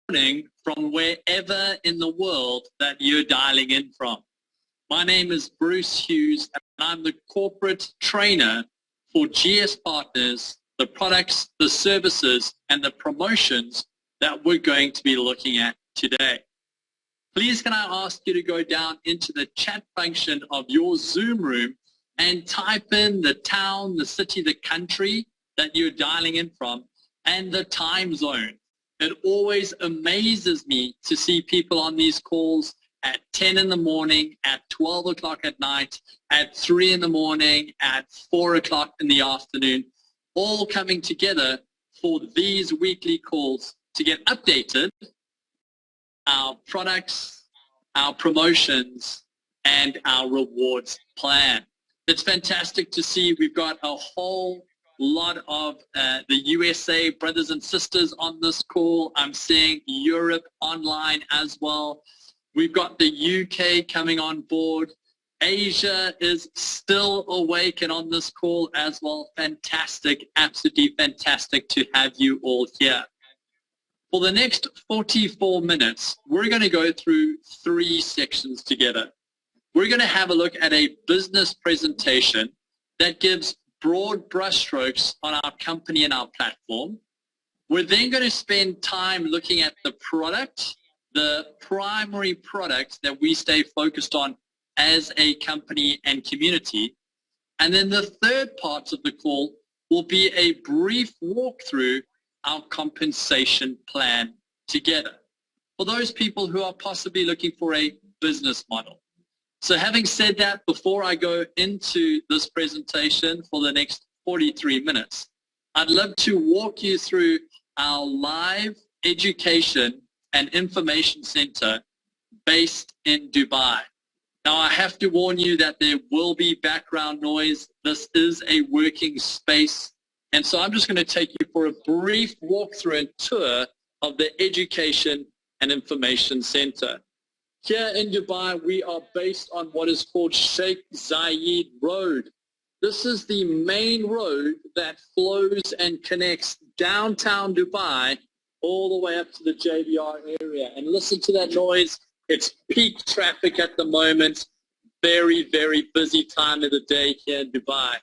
morning from wherever in the world that you're dialing in from. My name is Bruce Hughes, and I'm the corporate trainer for GS Partners, the products, the services, and the promotions that we're going to be looking at today. Please can I ask you to go down into the chat function of your Zoom room and type in the town, the city, the country that you're dialing in from, and the time zone. It always amazes me to see people on these calls at 10 in the morning, at 12 o'clock at night, at 3 in the morning, at 4 o'clock in the afternoon, all coming together for these weekly calls to get updated, our products, our promotions, and our rewards plan. It's fantastic to see we've got a whole lot of the USA brothers and sisters on this call. I'm seeing Europe online as well. We've got the UK coming on board. Asia is still awake and on this call as well. Fantastic, absolutely fantastic to have you all here. For the next 44 minutes, we're going to go through 3 sections together. We're going to have a look at a business presentation that gives broad brushstrokes on our company and our platform. We're then going to spend time looking at the product, the primary product that we stay focused on as a company and community. And then the third part of the call will be a brief walkthrough our compensation plan together for those people who are possibly looking for a business model. So having said that, before I go into this presentation for the next 43 minutes, I'd love to walk you through our live education and information center based in Dubai. Now, I have to warn you that there will be background noise. This is a working space. And so I'm just going to take you for a brief walkthrough and tour of the Education and Information Center. Here in Dubai, we are based on what is called Sheikh Zayed Road. This is the main road that flows and connects downtown Dubai all the way up to the JBR area. And listen to that noise. It's peak traffic at the moment. Very, very busy time of the day here in Dubai.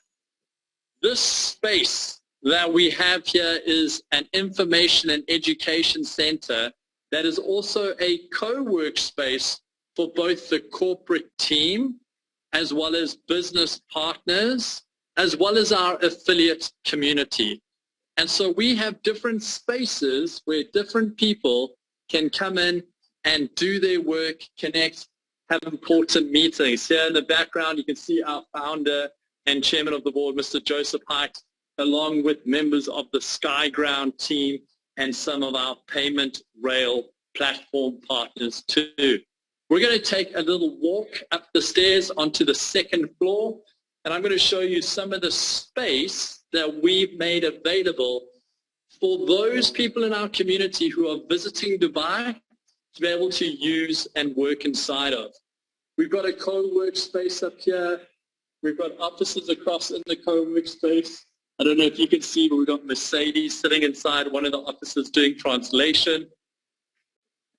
This space that we have here is an information and education center that is also a co-work space for both the corporate team as well as business partners, as well as our affiliate community. And so we have different spaces where different people can come in and do their work, connect, have important meetings. Here in the background, you can see our founder and chairman of the board, Mr. Joseph Height, along with members of the Skyground team and some of our payment rail platform partners too. We're going to take a little walk up the stairs onto the 2nd floor, and I'm going to show you some of the space that we've made available for those people in our community who are visiting Dubai to be able to use and work inside of. We've got a co-work space up here. We've got offices across in the co-work space. I don't know if you can see, but we've got Mercedes sitting inside one of the offices doing translation.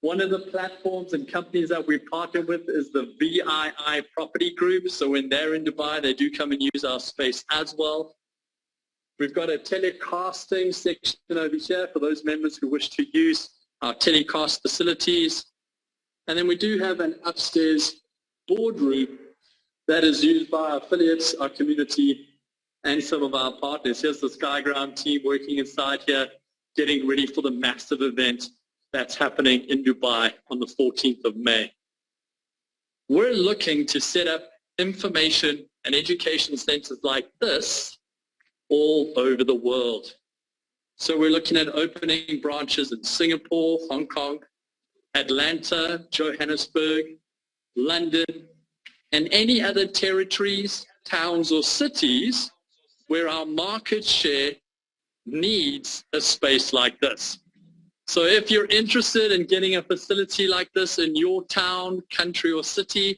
One of the platforms and companies that we partner with is the VII Property Group. So when they're in Dubai, they do come and use our space as well. We've got a telecasting section over here for those members who wish to use our telecast facilities. And then we do have an upstairs boardroom that is used by our affiliates, our community, and some of our partners. Here's the Skyground team working inside here, getting ready for the massive event that's happening in Dubai on the 14th of May. We're looking to set up information and education centers like this all over the world. So we're looking at opening branches in Singapore, Hong Kong, Atlanta, Johannesburg, London, and any other territories, towns, or cities where our market share needs a space like this. So if you're interested in getting a facility like this in your town, country, or city,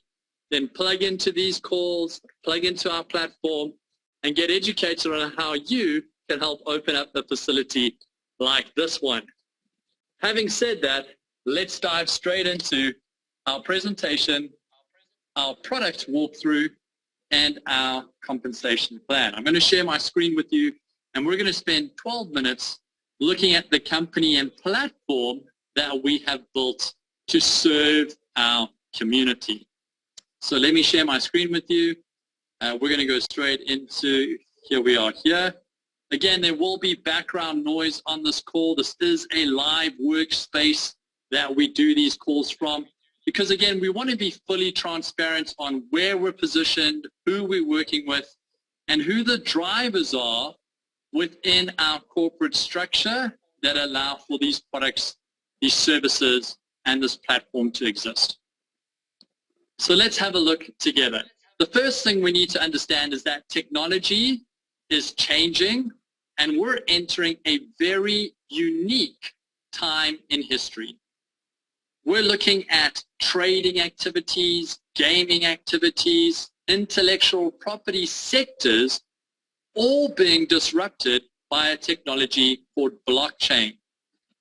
then plug into these calls, plug into our platform, and get educated on how you can help open up a facility like this one. Having said that, let's dive straight into our presentation, our product walkthrough, and our compensation plan. I'm going to share my screen with you, and we're going to spend 12 minutes looking at the company and platform that we have built to serve our community. So let me share my screen with you. We're going to go straight into, here we are here. Again, there will be background noise on this call. This is a live workspace that we do these calls from, because again, we want to be fully transparent on where we're positioned, who we're working with, and who the drivers are within our corporate structure that allow for these products, these services, and this platform to exist. So let's have a look together. The first thing we need to understand is that technology is changing, and we're entering a very unique time in history. We're looking at trading activities, gaming activities, intellectual property sectors all being disrupted by a technology called blockchain.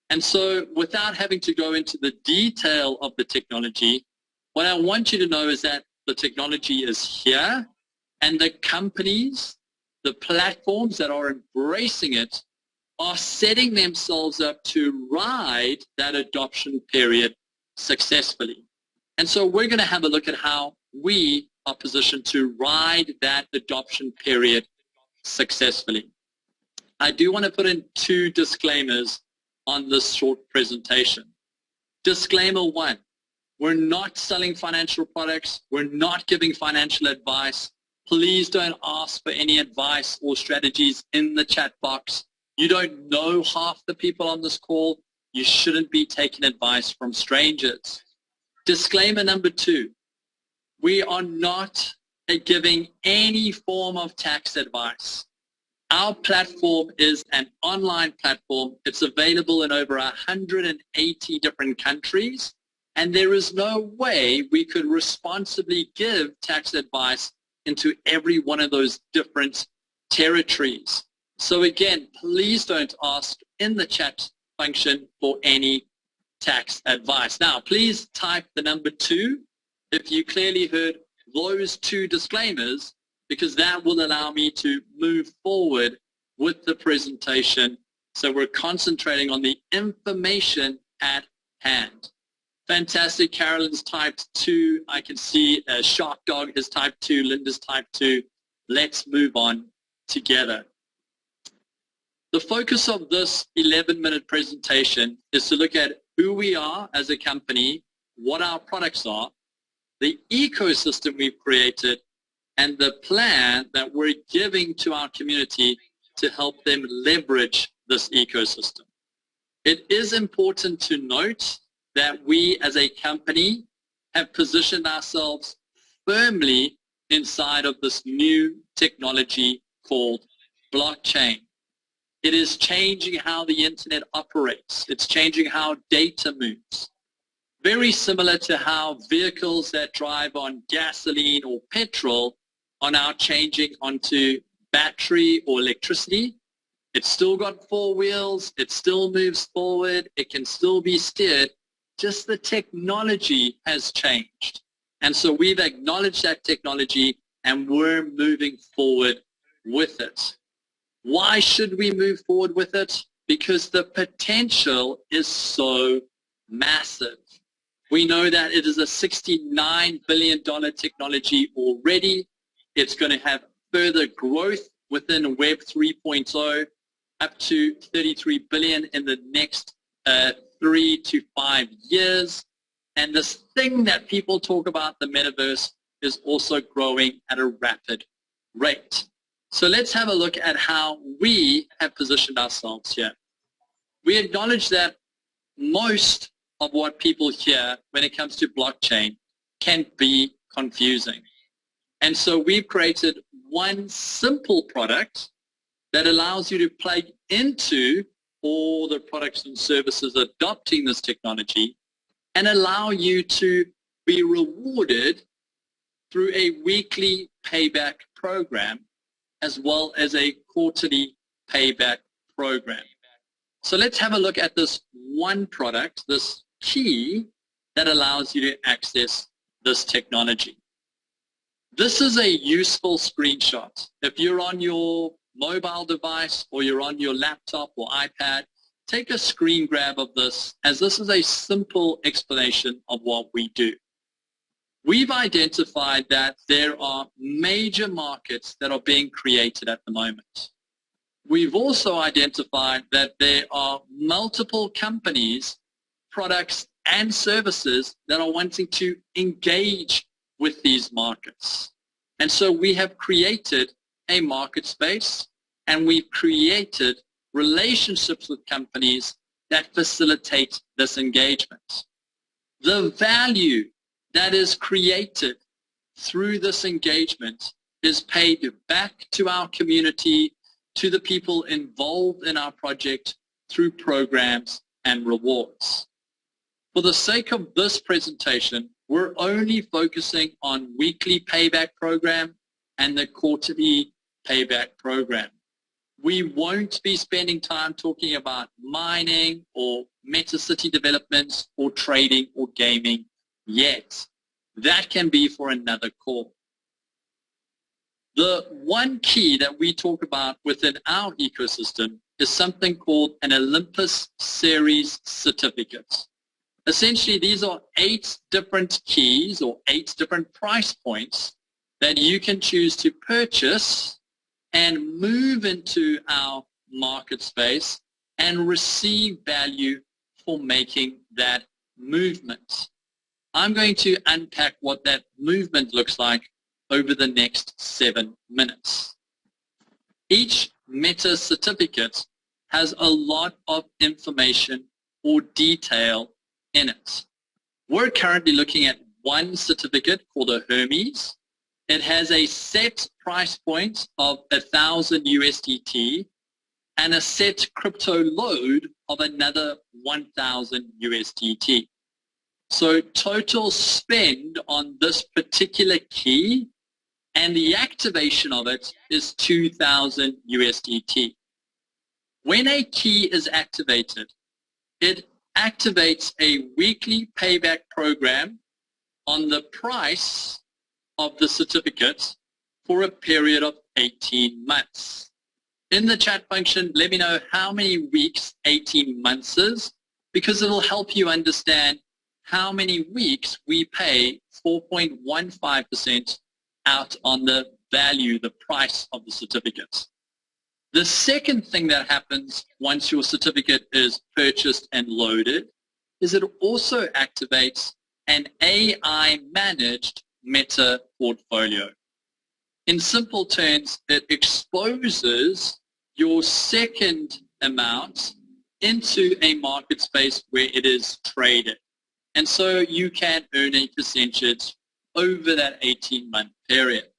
And so without having to go into the detail of the technology, what I want you to know is that the technology is here, and the companies, the platforms that are embracing it are setting themselves up to ride that adoption period successfully. And so we're going to have a look at how we are positioned to ride that adoption period successfully. I do want to put in 2 disclaimers on this short presentation. Disclaimer 1, we're not selling financial products. We're not giving financial advice. Please don't ask for any advice or strategies in the chat box. You don't know half the people on this call. You shouldn't be taking advice from strangers. Disclaimer number 2, we are not giving any form of tax advice. Our platform is an online platform. It's available in over 180 different countries, and there is no way we could responsibly give tax advice into every one of those different territories. So again, please don't ask in the chat function for any tax advice. Now, please type the number 2 if you clearly heard those 2 disclaimers, because that will allow me to move forward with the presentation. So we're concentrating on the information at hand. Fantastic. Carolyn's typed 2. I can see Shark Dog has typed 2. Linda's typed 2. Let's move on together. The focus of this 11-minute presentation is to look at who we are as a company, what our products are, the ecosystem we've created, and the plan that we're giving to our community to help them leverage this ecosystem. It is important to note that we as a company have positioned ourselves firmly inside of this new technology called blockchain. It is changing how the internet operates. It's changing how data moves. Very similar to how vehicles that drive on gasoline or petrol are now changing onto battery or electricity. It's still got 4 wheels. It still moves forward. It can still be steered. Just the technology has changed. And so we've acknowledged that technology, and we're moving forward with it. Why should we move forward with it? Because the potential is so massive. We know that it is a $69 billion technology already. It's going to have further growth within Web 3.0, up to $33 billion in the next 3 to 5 years. And this thing that people talk about, the metaverse, is also growing at a rapid rate. So let's have a look at how we have positioned ourselves here. We acknowledge that most of what people hear when it comes to blockchain can be confusing. And so we've created one simple product that allows you to plug into all the products and services adopting this technology and allow you to be rewarded through a weekly payback program as well as a quarterly payback program. So let's have a look at this one product, this key that allows you to access this technology. This is a useful screenshot. If you're on your mobile device or you're on your laptop or iPad, take a screen grab of this, as this is a simple explanation of what we do. We've identified that there are major markets that are being created at the moment. We've also identified that there are multiple companies, products, and services that are wanting to engage with these markets. And so we have created a market space, and we've created relationships with companies that facilitate this engagement. The value that is created through this engagement is paid back to our community, to the people involved in our project through programs and rewards. For the sake of this presentation, we're only focusing on weekly payback program and the quarterly payback program. We won't be spending time talking about mining or meta-city developments or trading or gaming yet. That can be for another call. The one key that we talk about within our ecosystem is something called an Olympus Series certificate. Essentially, these are 8 different keys or 8 different price points that you can choose to purchase and move into our market space and receive value for making that movement. I'm going to unpack what that movement looks like over the next 7 minutes. Each meta certificate has a lot of information or detail in it. We're currently looking at one certificate called a Hermes. It has a set price point of 1,000 USDT and a set crypto load of another 1,000 USDT. So total spend on this particular key and the activation of it is 2,000 USDT. When a key is activated, it activates a weekly payback program on the price of the certificate for a period of 18 months. In the chat function, let me know how many weeks 18 months is, because it will help you understand how many weeks we pay 4.15% out on the value, the price of the certificate. The second thing that happens once your certificate is purchased and loaded is it also activates an AI-managed meta portfolio. In simple terms, it exposes your second amount into a market space where it is traded. And so you can earn a percentage over that 18-month period.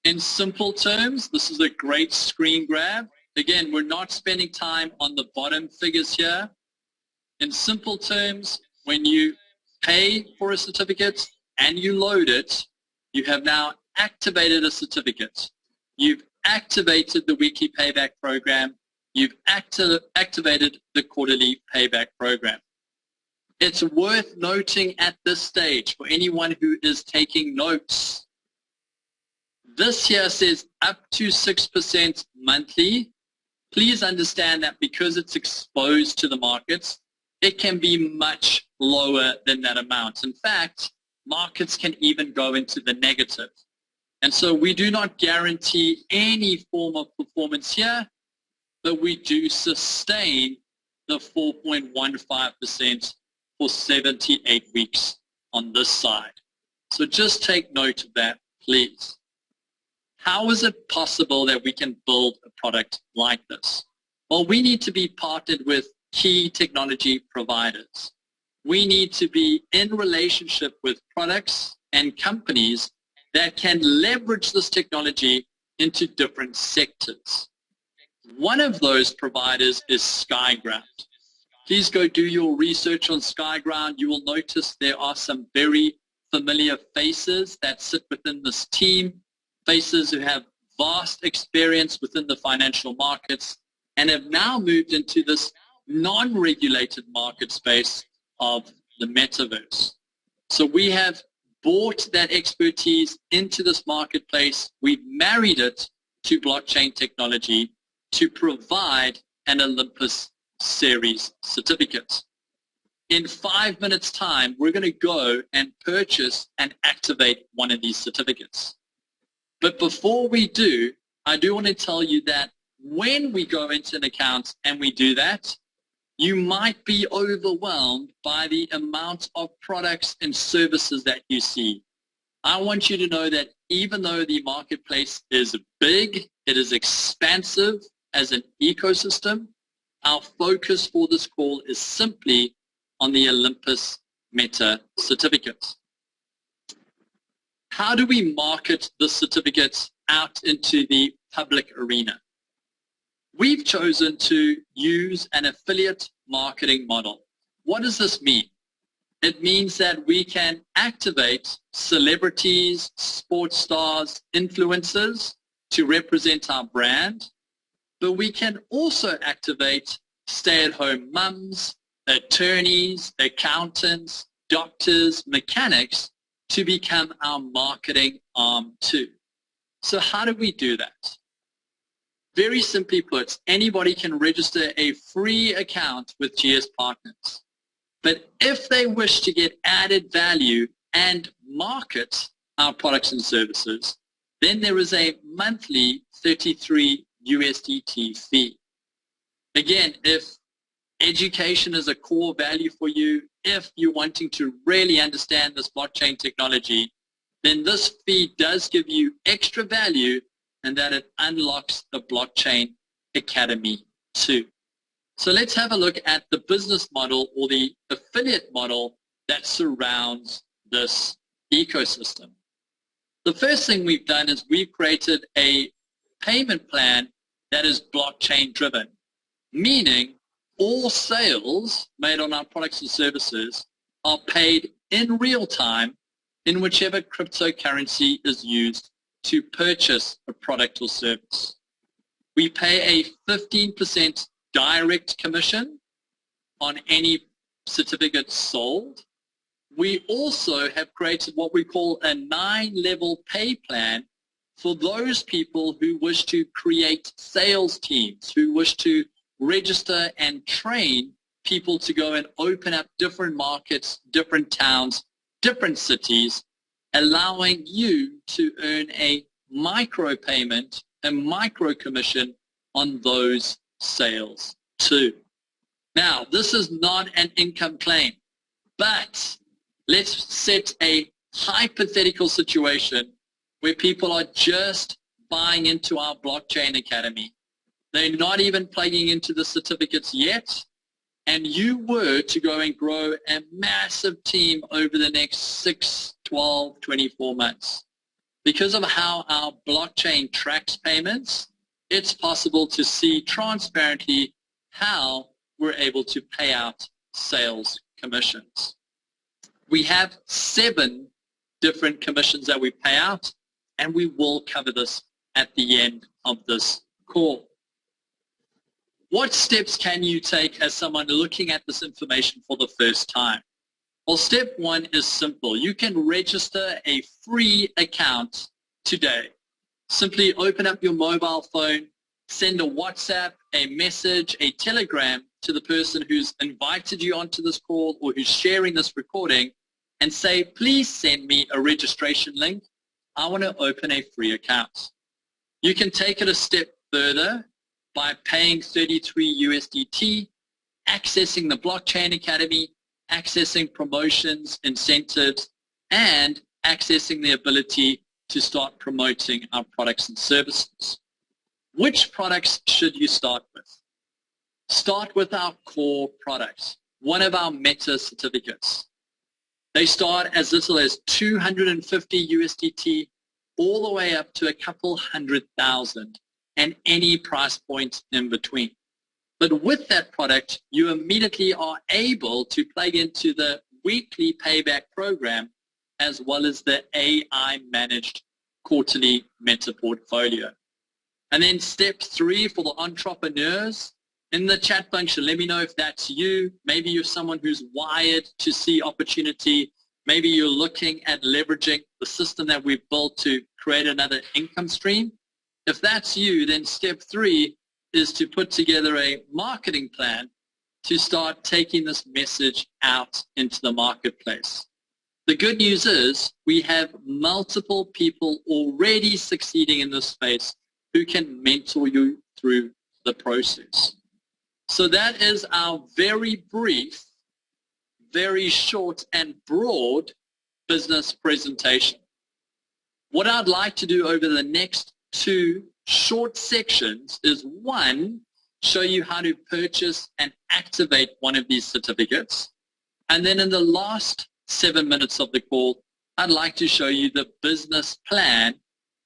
In simple terms, this is a great screen grab. Again, we're not spending time on the bottom figures here. In simple terms, when you pay for a certificate and you load it, you have now activated a certificate. You've activated the weekly payback program. You've activated the quarterly payback program. It's worth noting at this stage for anyone who is taking notes, this here says up to 6% monthly. Please understand that because it's exposed to the markets, it can be much lower than that amount. In fact, markets can even go into the negative. And so we do not guarantee any form of performance here, but we do sustain the 4.15% for 78 weeks on this side. So just take note of that, please. How is it possible that we can build a product like this? Well, we need to be partnered with key technology providers. We need to be in relationship with products and companies that can leverage this technology into different sectors. One of those providers is SkyGround. Please go do your research on SkyGround. You will notice there are some very familiar faces that sit within this team, faces who have vast experience within the financial markets and have now moved into this non-regulated market space of the metaverse. So we have brought that expertise into this marketplace. We've married it to blockchain technology to provide an Olympus Series certificate. In 5 minutes' time, we're going to go and purchase and activate one of these certificates. But before we do, I do want to tell you that when we go into an account and we do that, you might be overwhelmed by the amount of products and services that you see. I want you to know that even though the marketplace is big, it is expansive as an ecosystem, our focus for this call is simply on the Olympus Meta certificate. How do we market the certificate out into the public arena? We've chosen to use an affiliate marketing model. What does this mean? It means that we can activate celebrities, sports stars, influencers to represent our brand, but we can also activate stay-at-home mums, attorneys, accountants, doctors, mechanics to become our marketing arm too. So how do we do that? Very simply put, anybody can register a free account with GS Partners. But if they wish to get added value and market our products and services, then there is a monthly 33 USDT fee. Again, if education is a core value for you, if you're wanting to really understand this blockchain technology, then this fee does give you extra value, and that it unlocks the Blockchain Academy too. So let's have a look at the business model or the affiliate model that surrounds this ecosystem. The first thing we've done is we've created a payment plan that is blockchain driven, meaning all sales made on our products and services are paid in real time in whichever cryptocurrency is used to purchase a product or service. We pay a 15% direct commission on any certificate sold. We also have created what we call a 9-level pay plan for those people who wish to create sales teams, who wish to register and train people to go and open up different markets, different towns, different cities, allowing you to earn a micro payment, a micro commission on those sales too. Now, this is not an income claim, but let's set a hypothetical situation where people are just buying into our Blockchain Academy. They're not even plugging into the certificates yet, and you were to go and grow a massive team over the next 6, 12, 24 months. Because of how our blockchain tracks payments, it's possible to see transparently how we're able to pay out sales commissions. We have 7 different commissions that we pay out, and we will cover this at the end of this call. What steps can you take as someone looking at this information for the first time? Well, step 1 is simple. You can register a free account today. Simply open up your mobile phone, send a WhatsApp, a message, a Telegram to the person who's invited you onto this call or who's sharing this recording and say, please send me a registration link. I want to open a free account. You can take it a step further by paying 33 USDT, accessing the Blockchain Academy, accessing promotions, incentives, and accessing the ability to start promoting our products and services. Which products should you start with? Start with our core products, one of our Meta certificates. They start as little as 250 USDT all the way up to a couple 100,000 and any price point in between. But with that product, you immediately are able to plug into the weekly payback program as well as the AI-managed quarterly Meta portfolio. And then step 3 for the entrepreneurs In the chat function, let me know if that's you. Maybe you're someone who's wired to see opportunity. Maybe you're looking at leveraging the system that we've built to create another income stream. If that's you, then step 3 is to put together a marketing plan to start taking this message out into the marketplace. The good news is we have multiple people already succeeding in this space who can mentor you through the process. So that is our very brief, very short and broad business presentation. What I'd like to do over the next 2 short sections is 1, show you how to purchase and activate one of these certificates. And then in the last 7 minutes of the call, I'd like to show you the business plan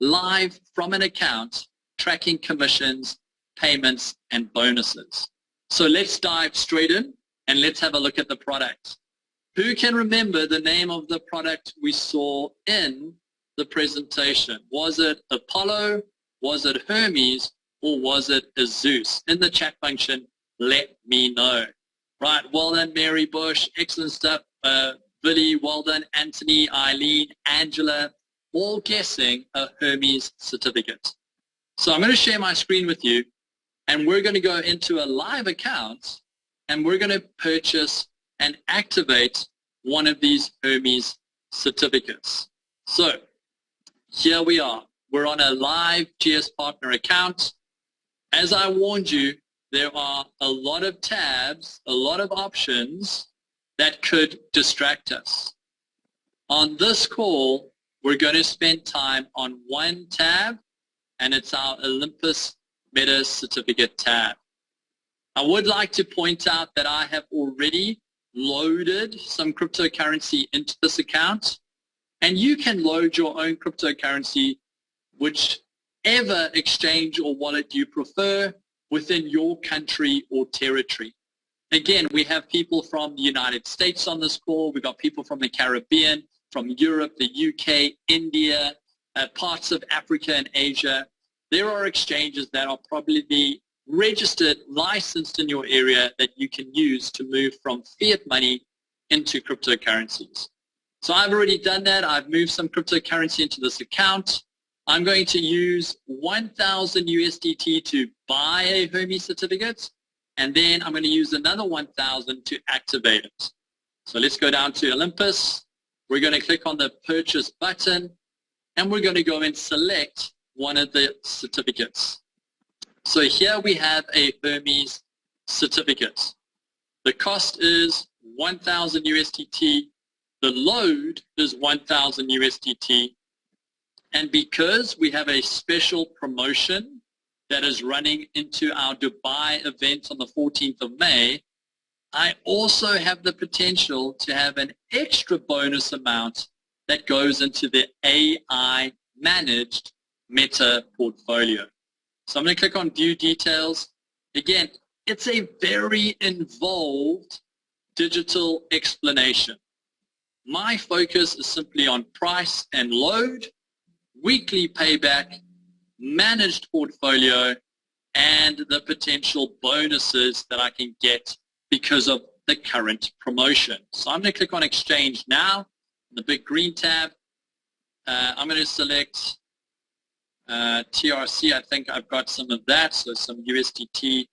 live from an account, tracking commissions, payments, and bonuses. So let's dive straight in and let's have a look at the product. Who can remember the name of the product we saw in the presentation? Was it Apollo? Was it Hermes? Or was it a Zeus? In the chat function, let me know. Right, well done, Mary Bush. Excellent stuff. Billy, well done. Anthony, Eileen, Angela, all guessing a Hermes certificate. So I'm going to share my screen with you, and we're going to go into a live account, and we're going to purchase and activate one of these Hermes certificates. So here we are. We're on a live GS Partner account. As I warned you, there are a lot of tabs, a lot of options that could distract us. On this call, we're going to spend time on one tab, and it's our Olympus Meta Certificate tab. I would like to point out that I have already loaded some cryptocurrency into this account, and you can load your own cryptocurrency, whichever exchange or wallet you prefer, within your country or territory. Again, we have people from the United States on this call. We've got people from the Caribbean, from Europe, the UK, India, parts of Africa and Asia. There are exchanges that are probably registered, licensed in your area that you can use to move from fiat money into cryptocurrencies. So I've already done that. I've moved some cryptocurrency into this account. I'm going to use 1,000 USDT to buy a Hermes certificate, and then I'm going to use another 1,000 to activate it. So let's go down to Olympus. We're going to click on the purchase button, and we're going to go and select one of the certificates. So here we have a Hermes certificate. The cost is 1,000 USDT. The load is 1,000 USDT. And because we have a special promotion that is running into our Dubai event on the 14th of May, I also have the potential to have an extra bonus amount that goes into the AI managed Meta portfolio. So I'm going to click on View Details. Again, it's a very involved digital explanation. My focus is simply on price and load, weekly payback, managed portfolio, and the potential bonuses that I can get because of the current promotion. So I'm going to click on Exchange Now, the big green tab. I'm going to select TRC. I think I've got some of that, so some USDT.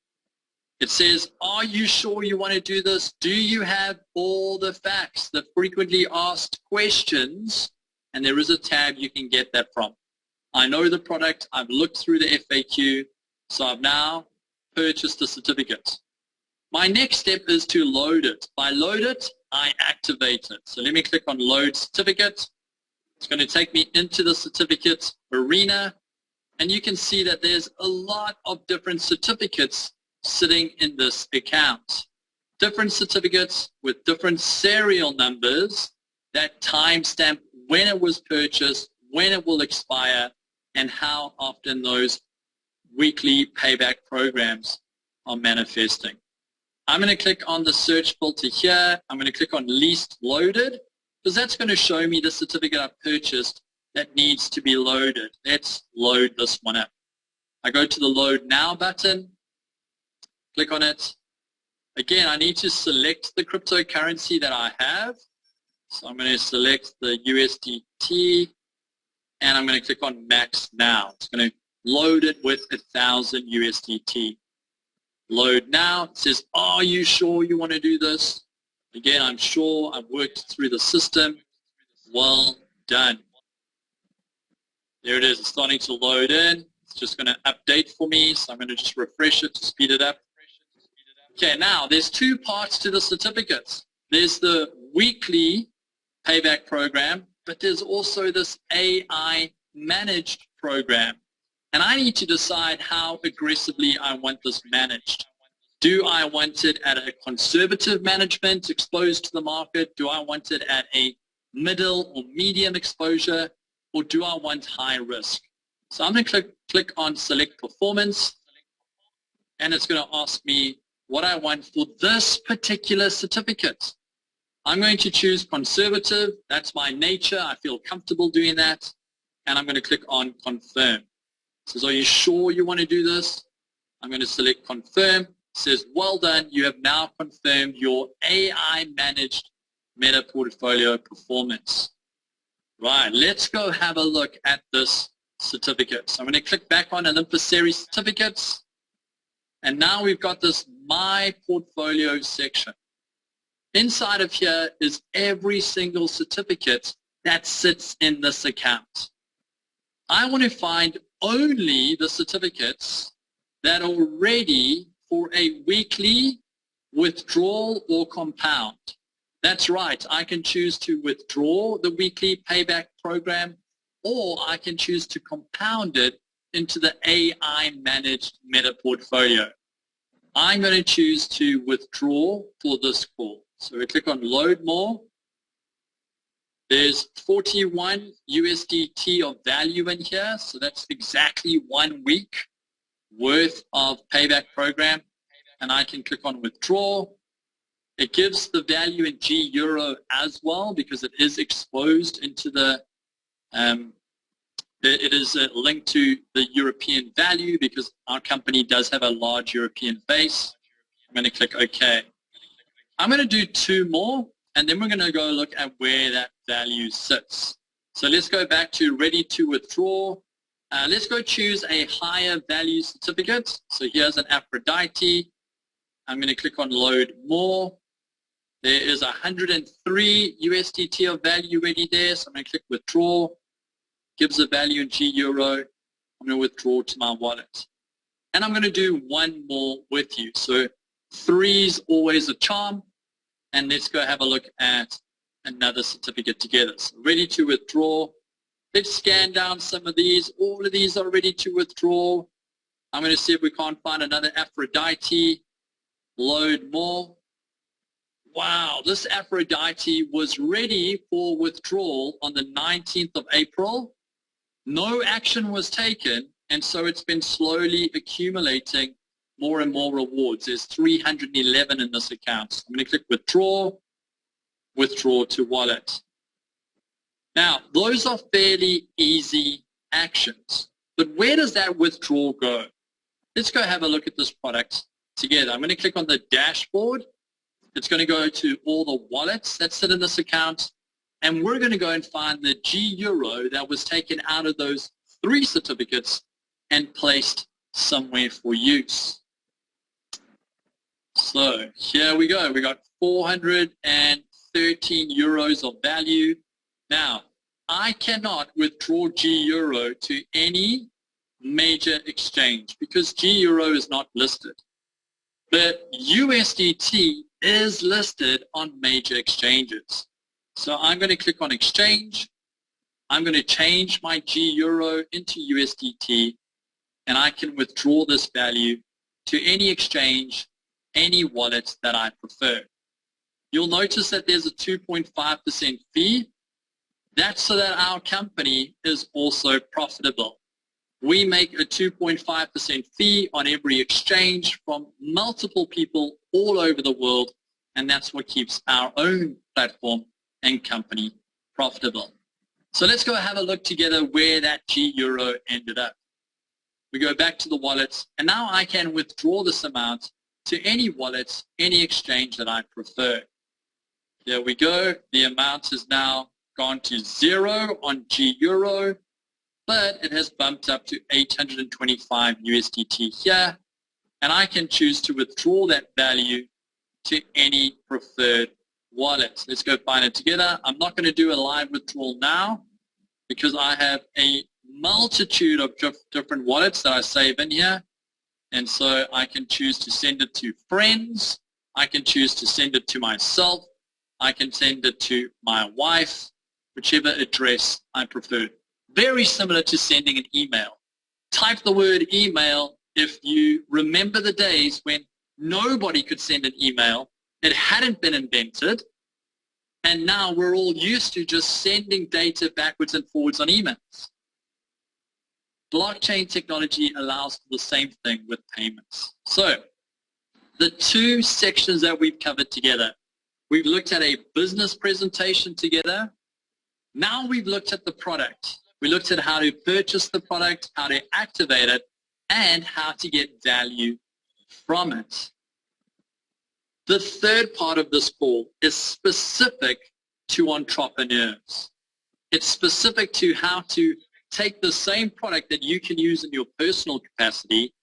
It says, are you sure you want to do this? Do you have all the facts, the frequently asked questions? And there is a tab you can get that from. I know the product. I've looked through the FAQ, so I've now purchased the certificate. My next step is to load it. If I load it, I activate it. So let me click on Load Certificate. It's going to take me into the certificate arena, and you can see that there's a lot of different certificates sitting in this account. Different certificates with different serial numbers that timestamp when it was purchased, when it will expire, and how often those weekly payback programs are manifesting. I'm going to click on the search filter here. I'm going to click on Least Loaded, because that's going to show me the certificate I've purchased that needs to be loaded. Let's load this one up. I go to the Load Now button, click on it. Again, I need to select the cryptocurrency that I have. So I'm going to select the USDT, and I'm going to click on Max Now. It's going to load it with 1,000 USDT. Load now. It says, are you sure you want to do this? Again, I'm sure. I've worked through the system. Well done. There it is. It's starting to load in. It's just going to update for me, so I'm going to just refresh it to speed it up. Okay, now there's two parts to the certificates. There's the weekly payback program, but there's also this AI managed program. And I need to decide how aggressively I want this managed. Do I want it at a conservative management exposed to the market? Do I want it at a middle or medium exposure? Or do I want high risk? So I'm going to click on select performance, and it's going to ask me what I want for this particular certificate. I'm going to choose conservative. That's my nature. I feel comfortable doing that. And I'm going to click on confirm. It says, are you sure you want to do this? I'm going to select confirm. It says, well done. You have now confirmed your AI managed meta portfolio performance. Right, let's go have a look at this certificate. So I'm going to click back on Olympus Series certificates. And now we've got this My Portfolio section. Inside of here is every single certificate that sits in this account. I want to find only the certificates that are ready for a weekly withdrawal or compound. That's right, I can choose to withdraw the weekly payback program, or I can choose to compound it into the AI managed meta portfolio. I'm going to choose to withdraw for this call. So we click on load more. There's 41 USDT of value in here, so that's exactly 1 week worth of payback program. And I can click on withdraw. It gives the value in G Euro as well because it is exposed into the, it is linked to the European value because our company does have a large European base. I'm going to click OK. I'm going to do 2 more, and then we're going to go look at where that value sits. So let's go back to ready to withdraw. Let's go choose a higher value certificate. So here's an Aphrodite. I'm going to click on load more. There is 103 USDT of value ready there. So I'm going to click withdraw. Gives a value in G Euro. I'm going to withdraw to my wallet. And I'm going to do 1 more with you. So 3's always a charm. And let's go have a look at another certificate together. So ready to withdraw. Let's scan down some of these. All of these are ready to withdraw. I'm going to see if we can't find another Aphrodite. Load more. Wow, this Aphrodite was ready for withdrawal on the 19th of April. No action was taken, and so it's been slowly accumulating more and more rewards. There's 311 in this account. So I'm going to click withdraw, withdraw to wallet. Now, those are fairly easy actions, but where does that withdrawal go? Let's go have a look at this product together. I'm going to click on the dashboard. It's going to go to all the wallets that sit in this account, and we're going to go and find the G Euro that was taken out of those 3 certificates and placed somewhere for use. So here we go. We got 413 euros of value. Now, I cannot withdraw G Euro to any major exchange because G Euro is not listed. But USDT is listed on major exchanges. So I'm going to click on exchange. I'm going to change my G Euro into USDT, and I can withdraw this value to any exchange, any wallet that I prefer. You'll notice that there's a 2.5% fee. That's so that our company is also profitable. We make a 2.5% fee on every exchange from multiple people all over the world, and that's what keeps our own platform and company profitable. So let's go have a look together where that G Euro ended up. We go back to the wallet, and now I can withdraw this amount to any wallet, any exchange that I prefer. There we go. The amount has now gone to 0 on G Euro, but it has bumped up to 825 USDT here, and I can choose to withdraw that value to any preferred wallet. Let's go find it together. I'm not going to do a live withdrawal now because I have a multitude of different wallets that I save in here, and so I can choose to send it to friends, I can choose to send it to myself, I can send it to my wife, whichever address I prefer. Very similar to sending an email. Type the word email if you remember the days when nobody could send an email. It hadn't been invented, and now we're all used to just sending data backwards and forwards on emails. Blockchain technology allows for the same thing with payments. So the two sections that we've covered together, we've looked at a business presentation together. Now we've looked at the product. We looked at how to purchase the product, how to activate it, and how to get value from it. The third part of this call is specific to entrepreneurs. It's specific to how to take the same product that you can use in your personal capacity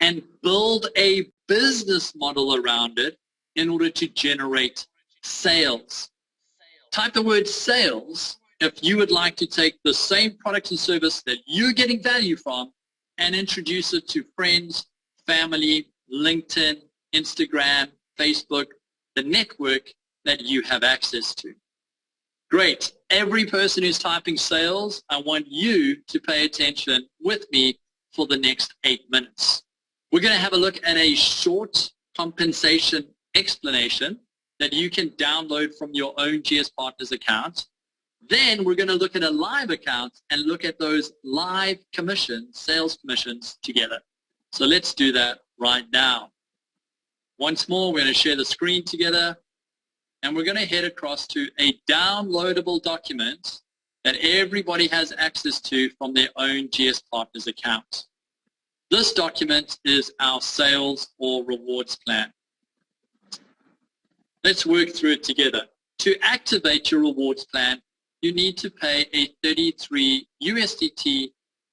and build a business model around it in order to generate sales. Type the word sales if you would like to take the same product and service that you're getting value from and introduce it to friends, family, LinkedIn, Instagram, Facebook, the network that you have access to. Great. Every person who's typing sales, I want you to pay attention with me for the next 8 minutes. We're going to have a look at a short compensation explanation that you can download from your own GS Partners account. Then we're going to look at a live account and look at those live commissions, sales commissions together. So let's do that right now. Once more, we're going to share the screen together, and we're going to head across to a downloadable document that everybody has access to from their own GS Partners account. This document is our sales or rewards plan. Let's work through it together. To activate your rewards plan, you need to pay a 33 USDT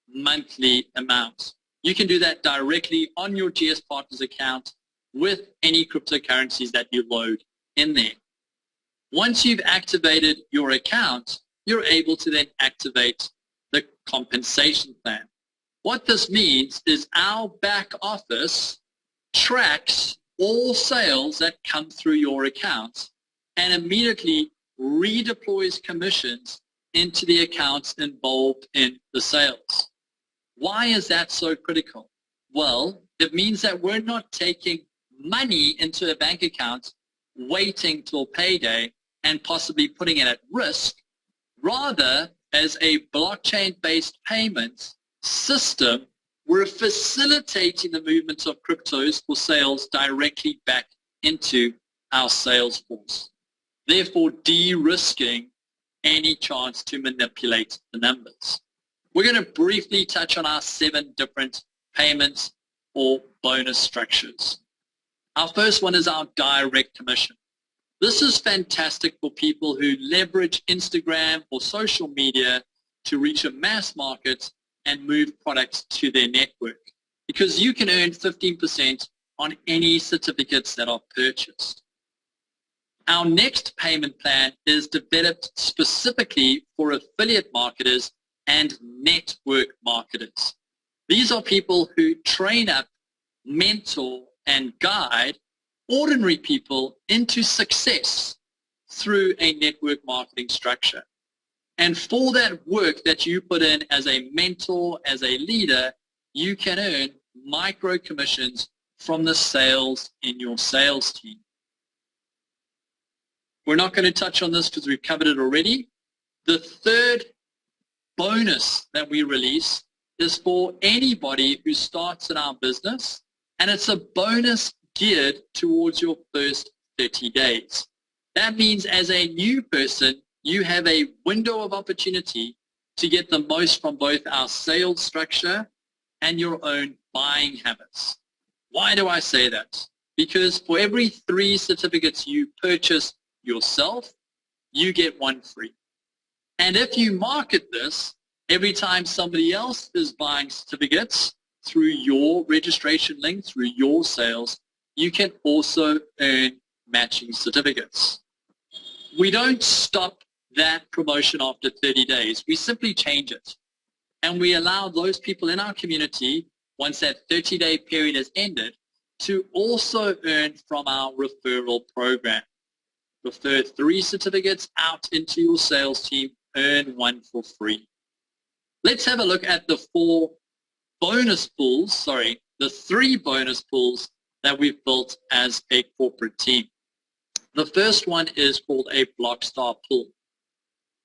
monthly amount. You can do that directly on your GS Partners account with any cryptocurrencies that you load in there. Once you've activated your account, you're able to then activate the compensation plan. What this means is our back office tracks all sales that come through your account and immediately redeploys commissions into the accounts involved in the sales. Why is that so critical? Well, it means that we're not taking money into a bank account, waiting till payday and possibly putting it at risk. Rather, as a blockchain-based payment system, we're facilitating the movement of cryptos for sales directly back into our sales force, therefore de-risking any chance to manipulate the numbers. We're going to briefly touch on our 7 different payments or bonus structures. Our first one is our direct commission. This is fantastic for people who leverage Instagram or social media to reach a mass market and move products to their network, because you can earn 15% on any certificates that are purchased. Our next payment plan is developed specifically for affiliate marketers and network marketers. These are people who train up, mentor, and guide ordinary people into success through a network marketing structure. And for that work that you put in as a mentor, as a leader, you can earn micro commissions from the sales in your sales team. We're not going to touch on this because we've covered it already. The third bonus that we release is for anybody who starts in our business, and it's a bonus geared towards your first 30 days. That means as a new person, you have a window of opportunity to get the most from both our sales structure and your own buying habits. Why do I say that? because for every 3 certificates you purchase yourself, you get 1 free. And if you market this, every time somebody else is buying certificates through your registration link, through your sales, you can also earn matching certificates. We don't stop that promotion after 30 days. We simply change it. And we allow those people in our community, once that 30-day period has ended, to also earn from our referral program. Refer 3 certificates out into your sales team, earn 1 for free. Let's have a look at the 3 bonus pools that we've built as a corporate team. The first one is called a Blockstar pool.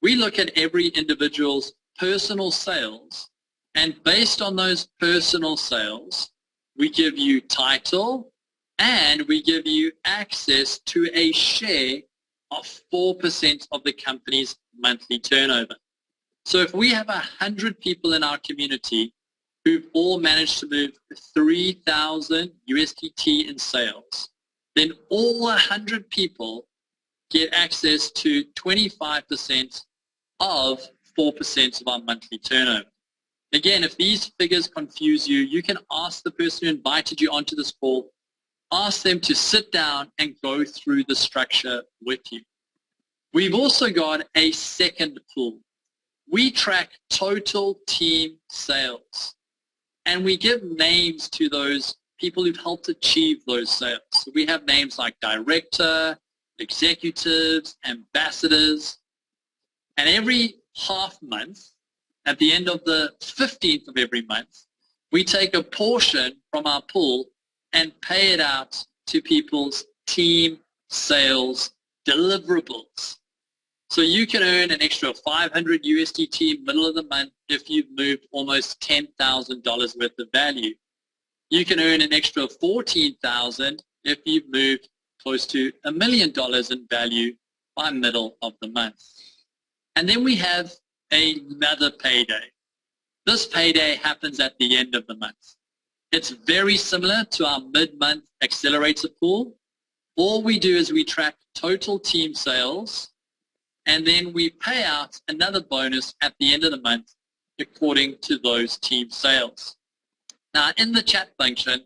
We look at every individual's personal sales, and based on those personal sales, we give you title and we give you access to a share of 4% of the company's monthly turnover. So if we have 100 people in our community who've all managed to move 3,000 USDT in sales, then all 100 people get access to 25% of 4% of our monthly turnover. Again, if these figures confuse you, you can ask the person who invited you onto this call, ask them to sit down and go through the structure with you. We've also got a second pool. We track total team sales, and we give names to those people who've helped achieve those sales. So we have names like director, executives, ambassadors, and every half month, at the end of the 15th of every month, we take a portion from our pool and pay it out to people's team sales deliverables. So you can earn an extra 500 USDT middle of the month if you've moved almost $10,000 worth of value. You can earn an extra 14,000 if you've moved close to $1 million in value by middle of the month. And then we have another payday. This payday happens at the end of the month. It's very similar to our mid-month accelerator pool. All we do is we track total team sales, and then we pay out another bonus at the end of the month according to those team sales. Now, in the chat function,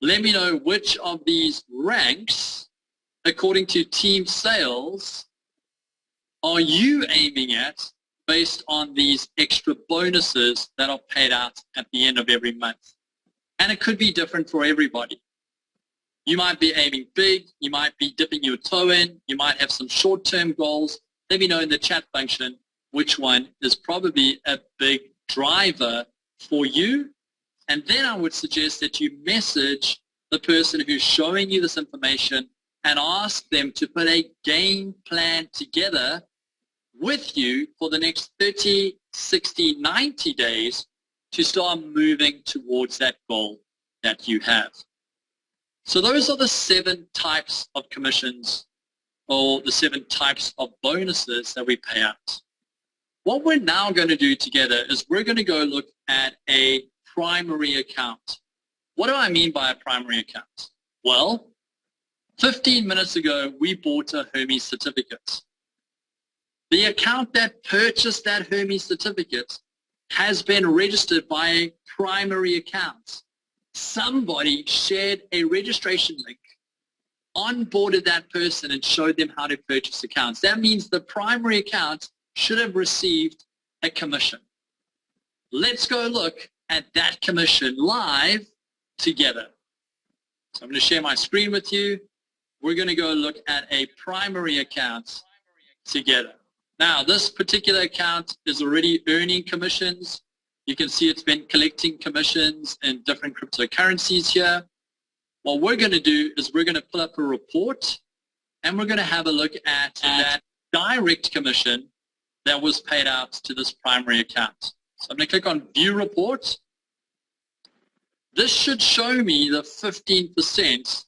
let me know which of these ranks, according to team sales, are you aiming at based on these extra bonuses that are paid out at the end of every month. And it could be different for everybody. You might be aiming big, you might be dipping your toe in, you might have some short-term goals. Let me know in the chat function which one is probably a big driver for you. And then I would suggest that you message the person who's showing you this information and ask them to put a game plan together with you for the next 30, 60, 90 days to start moving towards that goal that you have. So those are the 7 types of commissions, or the 7 types of bonuses that we pay out. What we're now going to do together is we're going to go look at a primary account. What do I mean by a primary account? Well, 15 minutes ago, we bought a Hermes certificate. The account that purchased that Hermes certificate has been registered by a primary account. Somebody shared a registration link, onboarded that person, and showed them how to purchase accounts. That means the primary account should have received a commission. Let's go look at that commission live together. So I'm going to share my screen with you. We're going to go look at a primary account together. Now, this particular account is already earning commissions. You can see it's been collecting commissions in different cryptocurrencies here. What we're going to do is we're going to pull up a report, and we're going to have a look at that direct commission that was paid out to this primary account. So I'm going to click on View Report. This should show me the 15%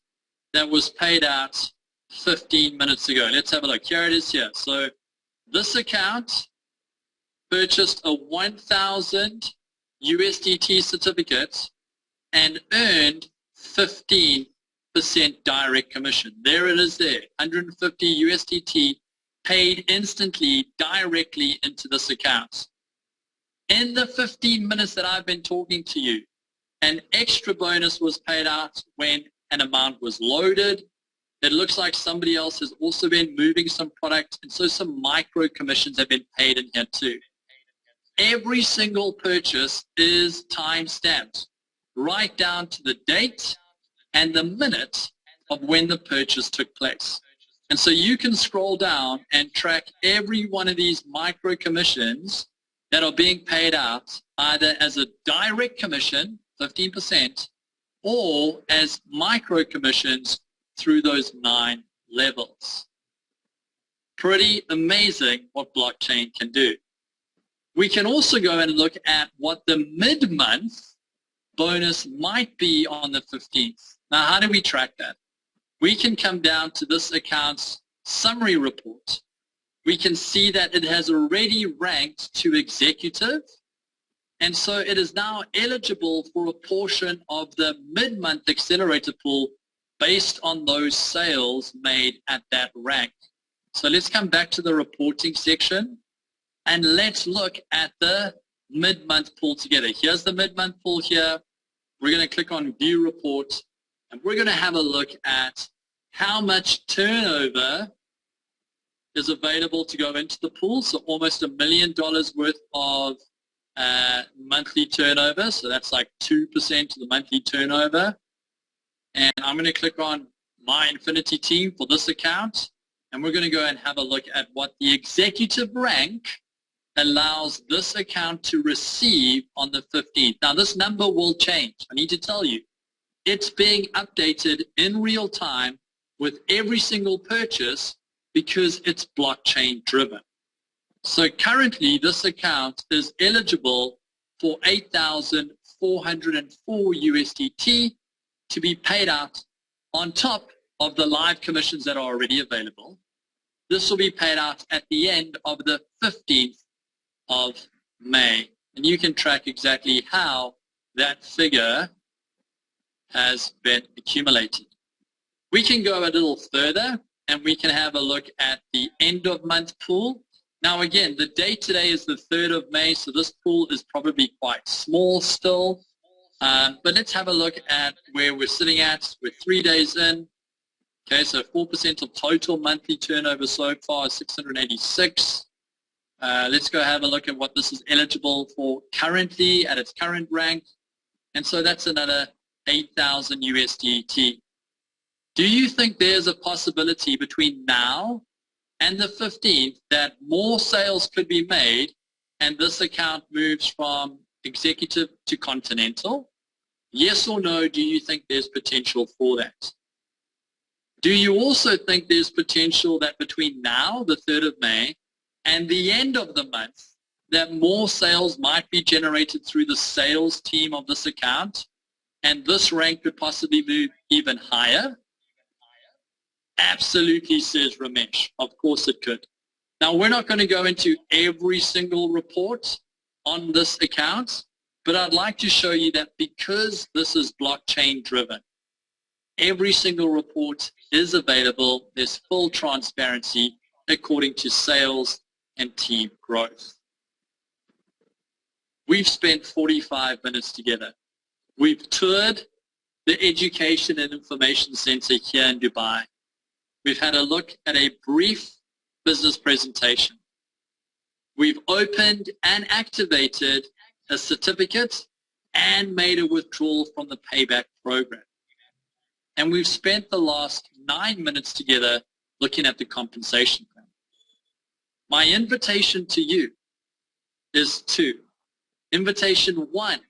that was paid out 15 minutes ago. Let's have a look. Here it is here. So this account purchased a 1,000 USDT certificate and earned 15 direct commission. There it is there, 150 USDT paid instantly directly into this account. In the 15 minutes that I've been talking to you, an extra bonus was paid out when an amount was loaded. It looks like somebody else has also been moving some product, and so some micro commissions have been paid in here too. Every single purchase is time-stamped, right down to the date and the minute of when the purchase took place. And so you can scroll down and track every one of these micro commissions that are being paid out either as a direct commission, 15%, or as micro commissions through those 9 levels. Pretty amazing what blockchain can do. We can also go and look at what the mid-month bonus might be on the 15th. Now, how do we track that? We can come down to this account's summary report. We can see that it has already ranked to executive, and so it is now eligible for a portion of the mid-month accelerator pool based on those sales made at that rank. So let's come back to the reporting section, and let's look at the mid-month pool together. Here's the mid-month pool here. We're going to click on View Report, and we're going to have a look at how much turnover is available to go into the pool. So almost $1 million worth of monthly turnover. So that's like 2% of the monthly turnover. And I'm going to click on My Infinity Team for this account, and we're going to go and have a look at what the executive rank allows this account to receive on the 15th. Now, this number will change. I need to tell you, it's being updated in real time with every single purchase because it's blockchain driven. So currently, this account is eligible for 8,404 USDT to be paid out on top of the live commissions that are already available. This will be paid out at the end of the 15th of May. And you can track exactly how that figure has been accumulated. We can go a little further and we can have a look at the end of month pool. Now again, the date today is the 3rd of May, so this pool is probably quite small still. But let's have a look at where we're sitting at. We're 3 days in. Okay, so 4% of total monthly turnover so far is 686. Let's go have a look at what this is eligible for currently at its current rank. And so that's another 8,000 USDT. Do you think there's a possibility between now and the 15th that more sales could be made and this account moves from executive to continental? Yes or no, do you think there's potential for that? Do you also think there's potential that between now, the 3rd of May, and the end of the month, that more sales might be generated through the sales team of this account, and this rank could possibly move even higher? Absolutely, says Ramesh. Of course it could. Now, we're not going to go into every single report on this account, but I'd like to show you that because this is blockchain driven, every single report is available. There's full transparency according to sales and team growth. We've spent 45 minutes together. We've toured the Education and Information Center here in Dubai. We've had a look at a brief business presentation. We've opened and activated a certificate and made a withdrawal from the payback program. And we've spent the last 9 minutes together looking at the compensation plan. My invitation to you is two. Invitation one,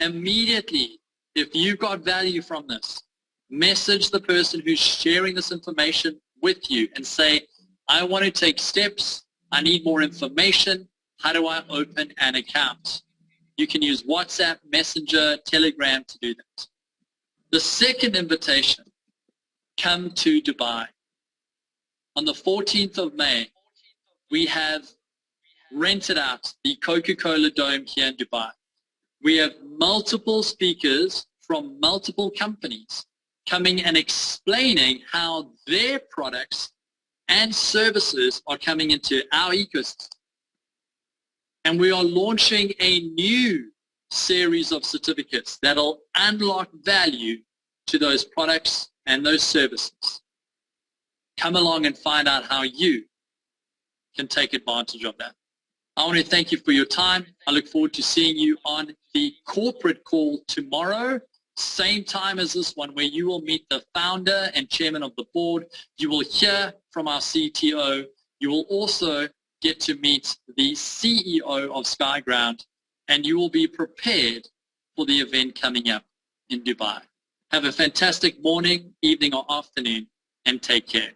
immediately, if you got value from this, message the person who's sharing this information with you and say, I want to take steps. I need more information. How do I open an account? You can use WhatsApp, Messenger, Telegram to do that. The second invitation, come to Dubai. On the 14th of May, we have rented out the Coca-Cola Dome here in Dubai. We have multiple speakers from multiple companies coming and explaining how their products and services are coming into our ecosystem. And we are launching a new series of certificates that'll unlock value to those products and those services. Come along and find out how you can take advantage of that. I want to thank you for your time. I look forward to seeing you on the corporate call tomorrow, same time as this one, where you will meet the founder and chairman of the board. You will hear from our CTO. You will also get to meet the CEO of Skyground, and you will be prepared for the event coming up in Dubai. Have a fantastic morning, evening, or afternoon, and take care.